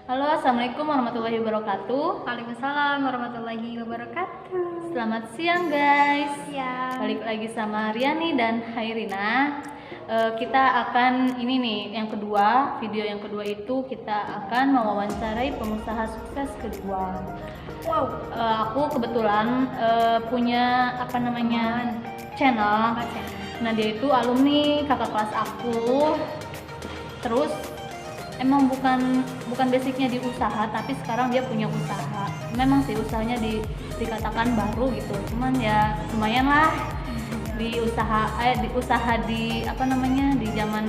Halo, assalamualaikum warahmatullahi wabarakatuh. Waalaikumsalam warahmatullahi wabarakatuh. Selamat siang guys. Ya. Balik lagi sama Riani dan Hairina. Kita akan ini nih yang kedua, video yang kedua itu kita akan mewawancarai pengusaha sukses kedua. Wow. Aku kebetulan punya channel. Nah dia itu alumni kakak kelas aku. Terus emang bukan basicnya di usaha, tapi sekarang dia punya usaha. Memang sih usahanya dikatakan baru gitu, cuman ya lumayan lah di zaman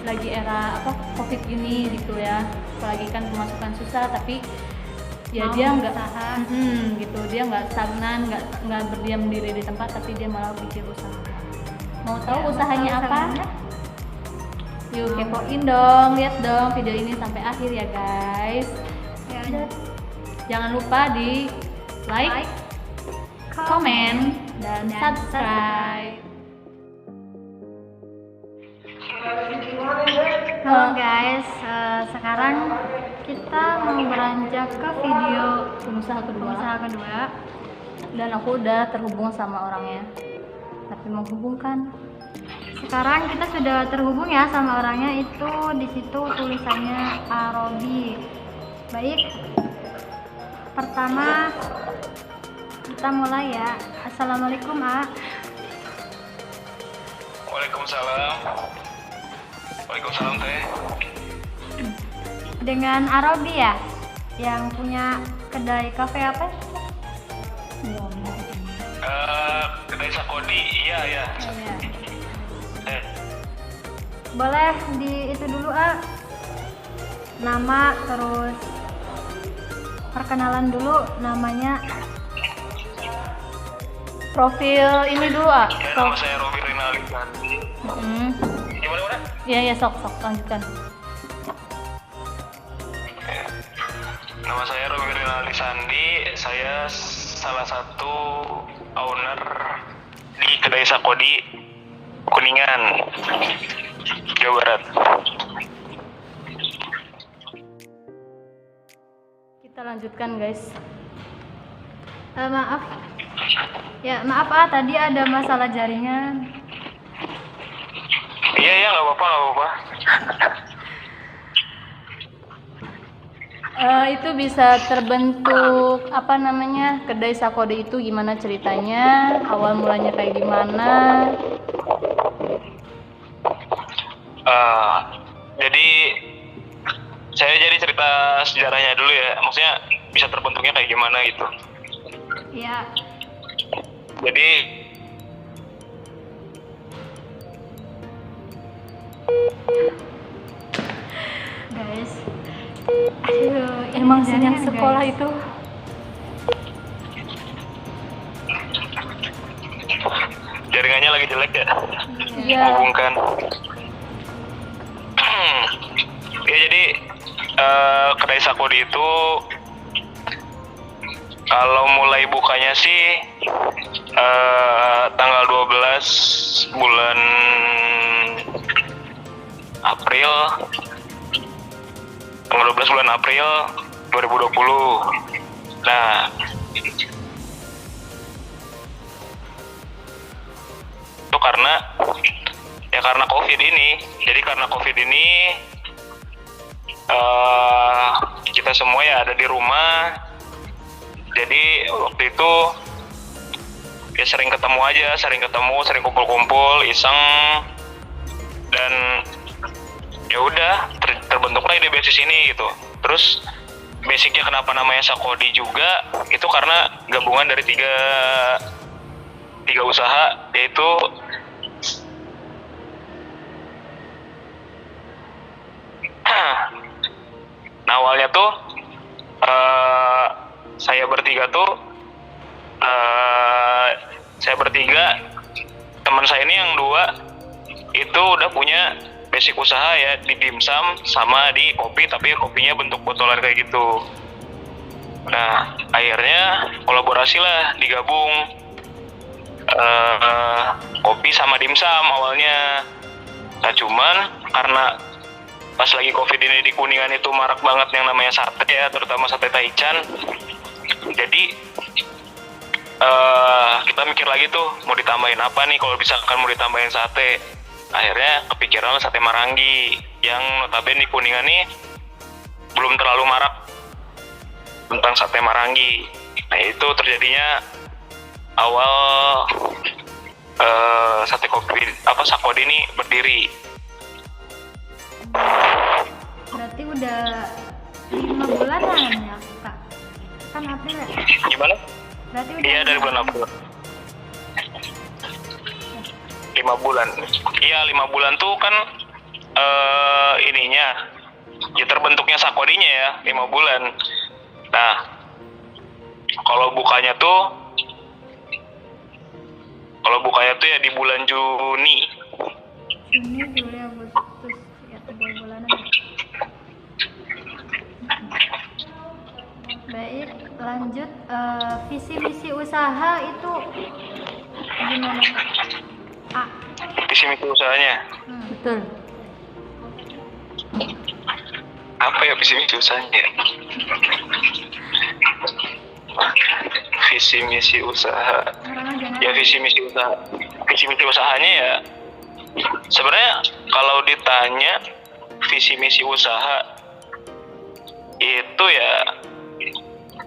lagi era covid ini gitu ya. Apalagi kan pemasukan susah, tapi ya dia nggak gitu, dia nggak stagnan, nggak berdiam diri di tempat, tapi dia malah bikin usaha. Mau tahu usahanya apa? Yuk kepoin dong, lihat dong video ini sampai akhir ya guys. Ya. Jangan lupa di like, komen, dan subscribe. Halo guys, sekarang kita mau beranjak ke video Pengusaha kedua. Dan aku udah terhubung sama orangnya. Tapi menghubungkan. Sekarang kita sudah terhubung ya sama orangnya, itu di situ tulisannya Arobi. Baik. Pertama kita mulai ya. Assalamualaikum, A. Waalaikumsalam. Waalaikumsalam teh. Dengan Arobi ya, yang punya kedai kafe apa? Kedai Sakodi, iya. Iya. Boleh di itu dulu, A. Nama, terus perkenalan dulu, namanya. Profil ini dulu ah. Ya, nama saya Robi Rinaldi. Gimana? Iya sok lanjutkan. Nama saya Robi Rinaldi Sandi. Saya salah satu owner di kedai Sakodi Kuningan, Jawa Barat. Kita lanjutkan guys. Maaf. Ya, maaf A, tadi ada masalah jaringan. Iya, nggak apa-apa. Itu bisa terbentuk kedai Sakodi itu gimana ceritanya, awal mulanya kayak gimana? Jadi saya cerita sejarahnya dulu ya, maksudnya bisa terbentuknya kayak gimana gitu. Ya. Jadi Guys. Emang sinyal sekolah guys. itu jaringannya lagi jelek ya. Iya. Hubungkan. Ya jadi kedai Sakodi itu kalau mulai bukanya sih tanggal 12 bulan April 2020. Nah, itu karena COVID ini. Jadi karena COVID ini kita semua ya ada di rumah. Jadi waktu itu ya sering ketemu, sering kumpul-kumpul, iseng, dan ya udah terbentuklah ide bisnis ini gitu. Terus basicnya kenapa namanya Sakodi juga itu karena gabungan dari tiga usaha, yaitu nah awalnya tuh saya bertiga, teman saya ini yang dua itu udah punya basic usaha ya di dimsum sama di kopi, tapi kopinya bentuk botolan kayak gitu. Nah akhirnya kolaborasi lah, digabung kopi sama dimsum awalnya. Nah cuman karena pas lagi COVID ini di Kuningan itu marak banget yang namanya sate ya, terutama sate taichan. Jadi kita mikir lagi tuh mau ditambahin apa nih kalau misalkan mau ditambahin sate. Akhirnya kepikiran sate Marangi yang notabene di Kuningan nih belum terlalu marak tentang sate Marangi. Nah itu terjadinya awal sate kopi Sakodi ini berdiri. Berarti udah 5 bulanan ya Kak? Kan April ya? Gimana? Berarti udah Iya dari bulan April. 5 bulan. Iya 5 bulan tuh kan ininya ya terbentuknya Sakodinya ya 5 bulan. Nah kalau bukanya tuh ya di bulan Juni. Juni, Juli, Agustus ya 3 bulanan. Baik, lanjut visi misi usaha itu gimana Kak? Visi misi usahanya. Betul. Apa ya visi misi usahanya? Visi misi usaha. Ya visi misi usahanya ya. Sebenarnya kalau ditanya visi misi usaha itu ya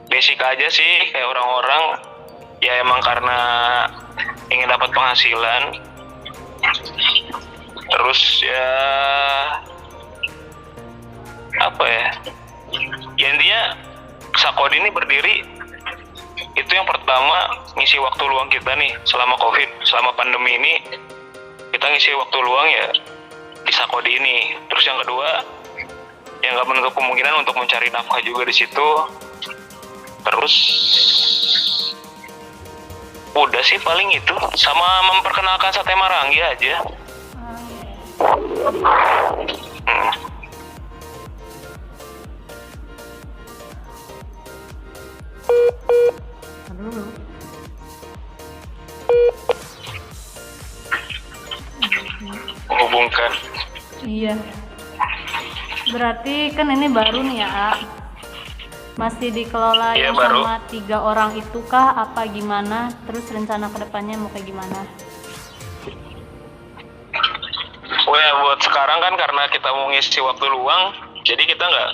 basic aja sih, kayak orang-orang ya emang karena ingin dapat penghasilan. Terus ya apa ya? Ya intinya Sakodi ini berdiri itu yang pertama ngisi waktu luang kita nih selama COVID, selama pandemi ini kita ngisi waktu luang ya di Sakodi ini. Terus yang kedua yang nggak menutup kemungkinan untuk mencari nafkah juga di situ. Terus udah sih paling itu, sama memperkenalkan sate Marangi aja. Menghubungkan. Iya. Berarti kan ini baru nih ya, A. Masih dikelola Iya, yang baru. sama 3 orang itu kah? Apa gimana? Terus rencana kedepannya mau kayak gimana? Oh ya, buat sekarang kan karena kita mau ngisi waktu luang, jadi kita nggak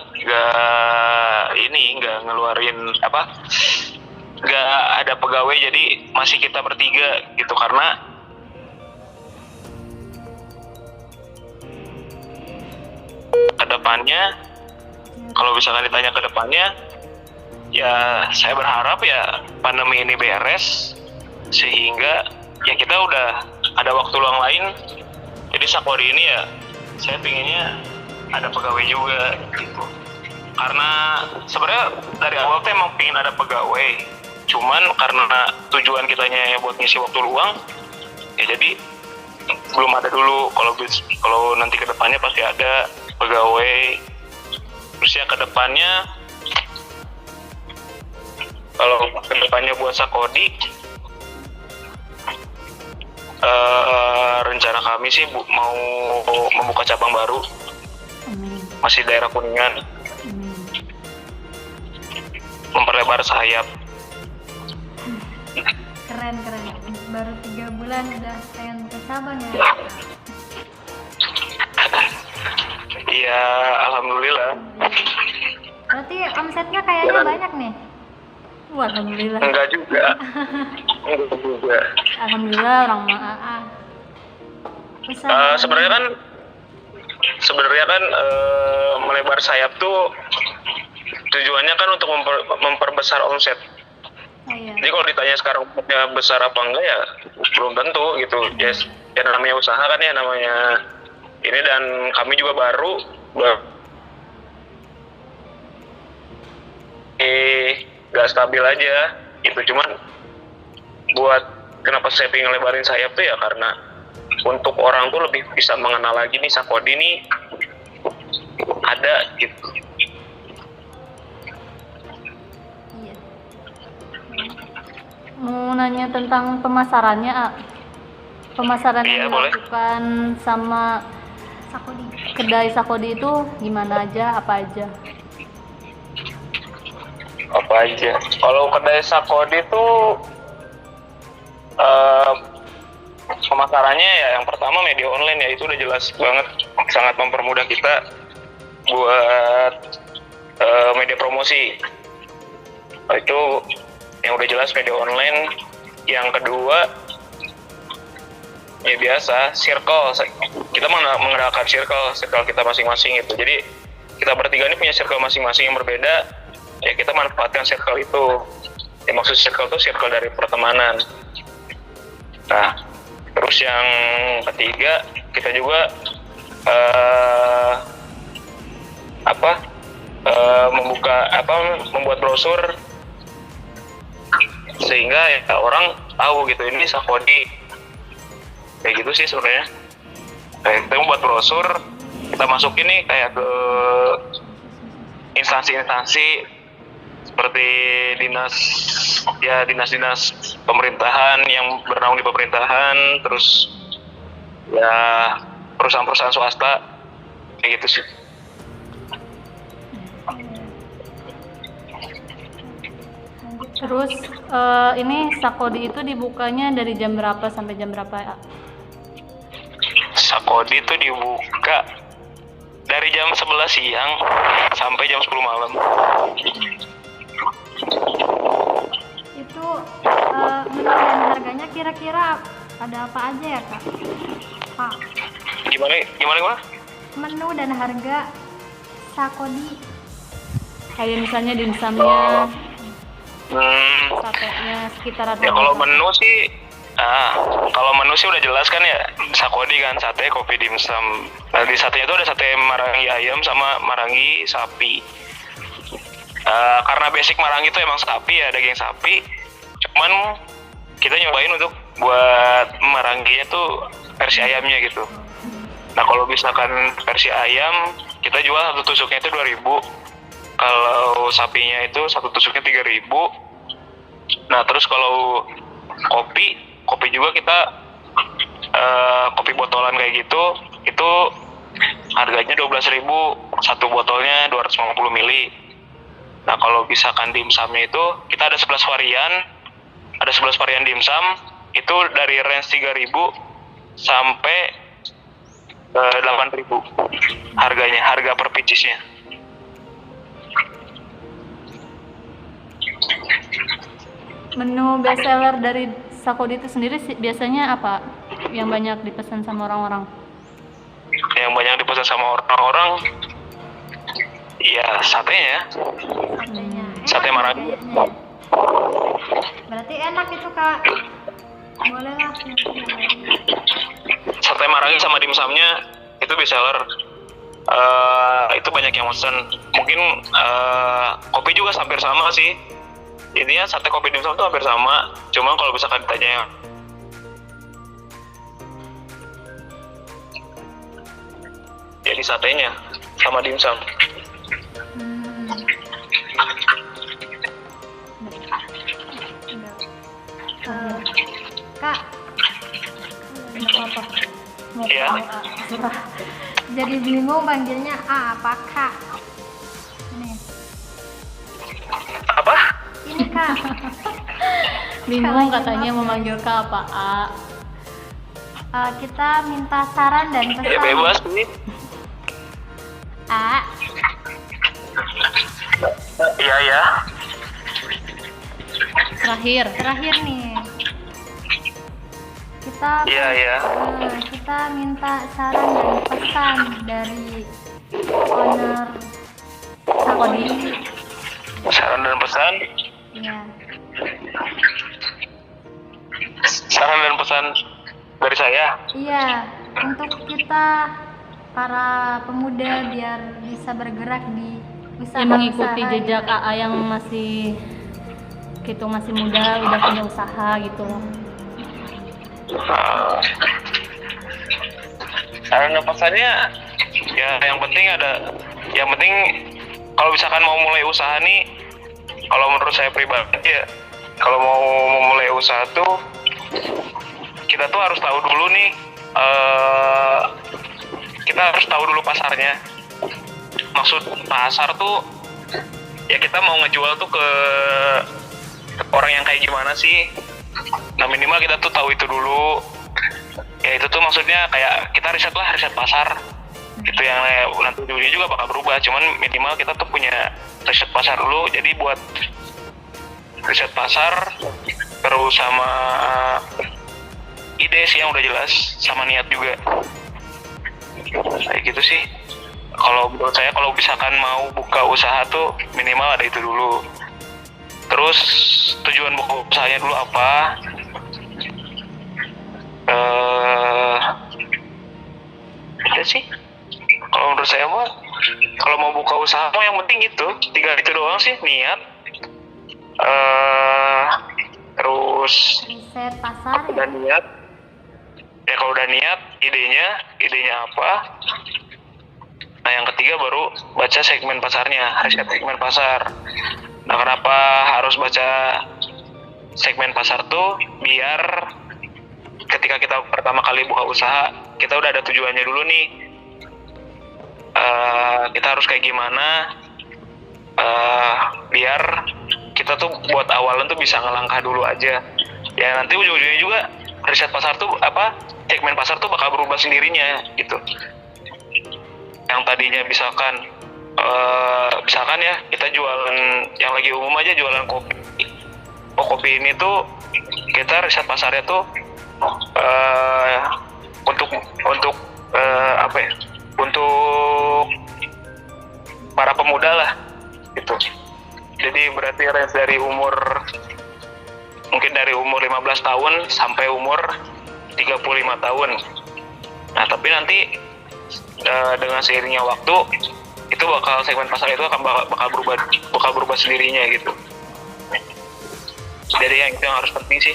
ngeluarin nggak ada pegawai, jadi masih kita bertiga gitu. Karena kedepannya, kalau misalkan ditanya kedepannya, ya saya berharap ya pandemi ini beres sehingga ya kita udah ada waktu luang lain. Jadi Sakodi ini ya saya pinginnya ada pegawai juga gitu. Karena sebenarnya dari awal tuh emang pingin ada pegawai, cuman karena tujuan kitanya buat ngisi waktu luang ya jadi belum ada dulu. Kalau nanti kedepannya pasti ada pegawai. Terus ya kedepannya, kalau kedepannya buat Sakodi, rencana kami sih mau membuka cabang baru. Amin. Masih daerah Kuningan, Amin. memperlebar sayap. Keren, baru 3 bulan udah pengen ke cabang ya. Iya, alhamdulillah. Berarti omsetnya kayaknya banyak nih. Wah, alhamdulillah. Enggak juga. Alhamdulillah orang AA. Sebenarnya kan melebar sayap tuh tujuannya kan untuk memperbesar omset. Oh, iya. Jadi kalau ditanya sekarang omsetnya besar apa enggak ya belum tentu gitu. Yes, ya namanya usaha kan ya, namanya ini, dan kami juga baru gak stabil aja gitu. Cuman buat kenapa saya pengen lebarin sayap tuh ya karena untuk orang tuh lebih bisa mengenal lagi nih Sakodi nih ada gitu. Iya. Mau nanya tentang pemasarannya, A. Pemasaran Iya, yang boleh. dilakukan sama Sakodi. Kedai Sakodi itu gimana aja, apa aja? Apa aja? Kalau kedai Sakodi itu pemasarannya ya yang pertama media online ya, itu udah jelas banget sangat mempermudah kita buat media promosi. Itu yang udah jelas media online. Yang kedua ya biasa circle, kita menggunakan circle kita masing-masing itu. Jadi kita bertiga ini punya circle masing-masing yang berbeda, ya kita manfaatkan circle itu. Ya maksud circle itu circle dari pertemanan. Nah, terus yang ketiga kita juga membuat brosur sehingga ya orang tahu gitu ini Sakodi. Kayak gitu sih sebenarnya. Kita membuat brosur, kita masukin nih kayak ke instansi-instansi seperti dinas-dinas pemerintahan yang bernaung di pemerintahan, terus ya perusahaan-perusahaan swasta kayak gitu sih. Terus ini Sakodi itu dibukanya dari jam berapa sampai jam berapa ya? Sakodi itu dibuka dari jam 11 siang sampai jam 10 malam. Itu menu dan harganya kira-kira ada apa aja ya Kak? Kak, Gimana? menu dan harga Sakodi. Kayak misalnya dimsumnya, Hmm, satenya sekitaran ya kalau menu sih udah jelas kan ya, Sakodi kan sate, kopi, dimsum. Nah, di satenya itu ada sate marangi ayam sama marangi sapi. Karena basic marangi itu emang sapi ya, daging sapi. Cuman kita nyobain untuk buat maranginya tuh versi ayamnya gitu. Nah, kalau misalkan versi ayam, kita jual satu tusuknya itu 2.000. Kalau sapinya itu satu tusuknya 3.000. Nah, terus kalau kopi juga kita kopi botolan kayak gitu, itu harganya 12.000, satu botolnya 250 ml. Nah, kalau misalkan dimsumnya itu kita ada 11 varian dimsum, itu dari range 3.000 sampai 8.000 harga per piecesnya. Menu best seller dari Sakodi itu sendiri biasanya apa yang banyak dipesan sama orang-orang? Yang banyak dipesan sama orang-orang ya satenya. Sate marangi. Berarti enak itu Kak. Boleh lah. Sate marangi sama dimsumnya itu best seller. Itu banyak yang pesan. Mungkin kopi juga hampir sama sih. Intinya sate, kopi, dimsum tuh hampir sama. Cuma kalau misalkan ditanya ya di satenya sama dimsum. Kak, Apa? Mau Iya. surah. jadi bingung panggilnya apa Kak? Apa? Ini Kak. Bingung katanya memanggil ke apa? Kita minta saran dan pesan. Ya bebas nih. A. Iya ya. Terakhir nih. Kita minta saran dan pesan dari owner Sakodi. Saran dan pesan. Iya. Saran dan pesan dari saya. Iya, untuk kita para pemuda biar bisa bergerak di usaha. Yang mengikuti jejak AA yang masih muda, udah punya usaha gitu. Saran dan pesannya ya yang penting kalau misalkan mau mulai usaha nih, kalau menurut saya pribadi ya, kalau mau memulai usaha tuh kita tuh harus tahu dulu nih kita harus tahu dulu pasarnya. Maksud pasar tuh ya kita mau ngejual tuh ke orang yang kayak gimana sih. Nah minimal kita tuh tahu itu dulu. Ya itu tuh maksudnya kayak kita riset pasar. Itu yang nanti ujungnya juga bakal berubah. Cuman minimal kita tuh punya riset pasar dulu. Jadi buat riset pasar terus sama ide sih yang udah jelas, sama niat juga. Kayak gitu sih. Kalau menurut saya kalau misalkan mau buka usaha tuh minimal ada itu dulu. Terus tujuan buka usahanya dulu apa? Ya sih. Kalau menurut saya mah kalau mau buka usaha mah yang penting itu 3 itu doang sih, niat. Terus Riset pasar udah niat. Ya kalau udah niat, idenya apa? Nah yang ketiga baru baca segmen pasarnya, riset segmen pasar. Nah kenapa harus baca segmen pasar tuh? Biar ketika kita pertama kali buka usaha, kita udah ada tujuannya dulu nih. Kita harus kayak gimana? Biar kita tuh buat awalan tuh bisa ngelangkah dulu aja. Ya nanti ujung-ujungnya juga riset pasar tuh segmen pasar tuh bakal berubah sendirinya gitu. Yang tadinya misalkan ya kita jualan yang lagi umum aja, jualan kopi. Kopi ini tuh kita riset pasarnya tuh untuk untuk para pemuda lah gitu. Jadi berarti range dari umur 15 tahun sampai umur 35 tahun. Nah, tapi nanti dengan seiringnya waktu itu segmen pasar itu akan bakal berubah sendirinya gitu. Jadi yang itu yang harus penting sih.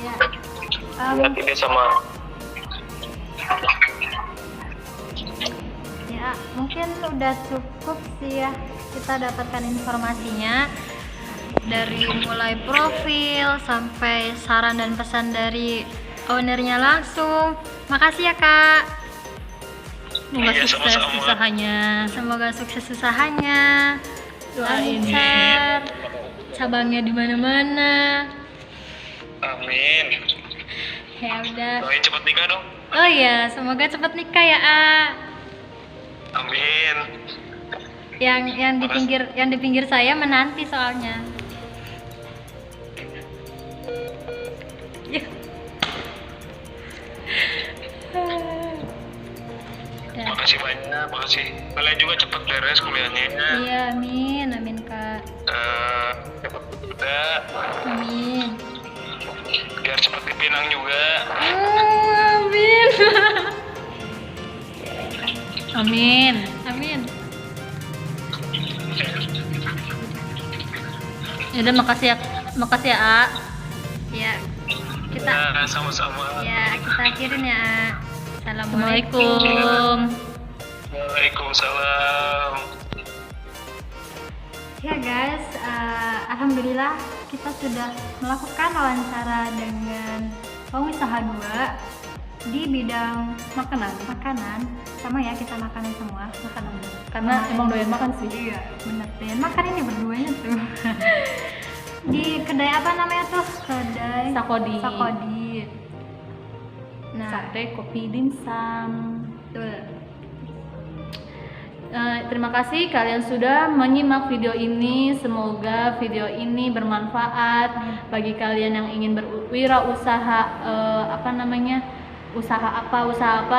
ya. Lihat ide sama Ya, mungkin udah cukup sih ya kita dapatkan informasinya dari mulai profil sampai saran dan pesan dari ownernya langsung. Makasih ya Kak. Semoga Iya, sukses sama-sama. usahanya. Semoga sukses usahanya. Doain Lancar. cabangnya di mana-mana. amin. Ya udah. Doain cepet nikah dong. Oh iya, semoga cepat nikah ya A. Amin. Yang di pinggir saya menanti soalnya. Ya. Udah. Makasih banyak, makasih. Kalian juga cepet beres kuliahnya. Iya, amin Kak. Cepet udah, Amin. biar cepet dipinang juga. Amin. Amin. Amin. Yaudah, makasih ya A. Ya, kita Ya, sama-sama. kita akhirin ya. A. Assalamualaikum. Assalamualaikum. Waalaikumsalam. Ya guys, alhamdulillah kita sudah melakukan wawancara dengan pengusaha 2 di bidang makanan. Sama ya, kita makanan semua, makanan. Karena emang doyan makan sih. Iya, bener. Dan makan ini berduanya tuh. Di kedai apa namanya tuh? Kedai Sakodi. Nah, Sate, kopi, dimsum. betul. Terima kasih kalian sudah menyimak video ini. Semoga video ini bermanfaat bagi kalian yang ingin berwirausaha. Usaha apa.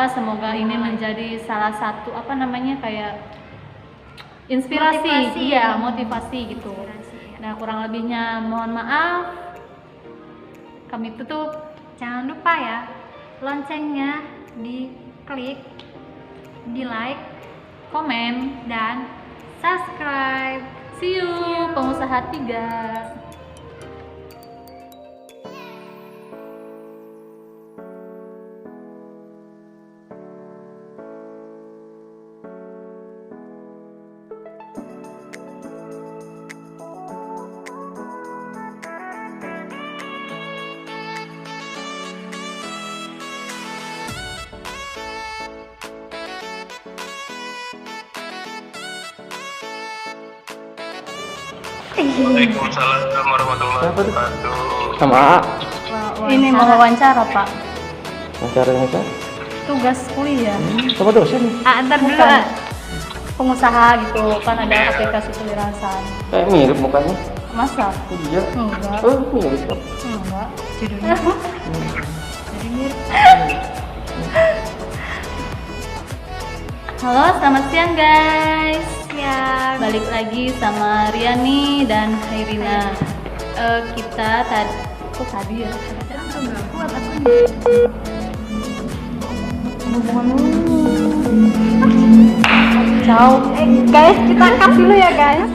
Semoga ini menjadi salah satu kayak inspirasi, motivasi gitu. Nah, kurang lebihnya mohon maaf. Kami tutup. Jangan lupa ya, loncengnya diklik, di like, Komen. dan subscribe. See you, pengusaha 3. Waalaikumsalam warahmatullahi wabarakatuh. Sama A. Ini mau wawancara Pak, Wawancaranya kan? tugas kuliah. Sama dosen. Ntar dulu. Bukan. Pengusaha gitu kan ada aplikasi kewirausahaan. Kayak mirip mukanya. Masa? Iya. Enggak. Oh, mirip kok. Enggak. Judulnya. Jadi mirip. Halo, selamat siang guys. Ya. Balik lagi sama Riani dan Hairina. Kita kok tadi ya? Enggak kuat aku. Ciao. Guys, kita cut dulu ya guys.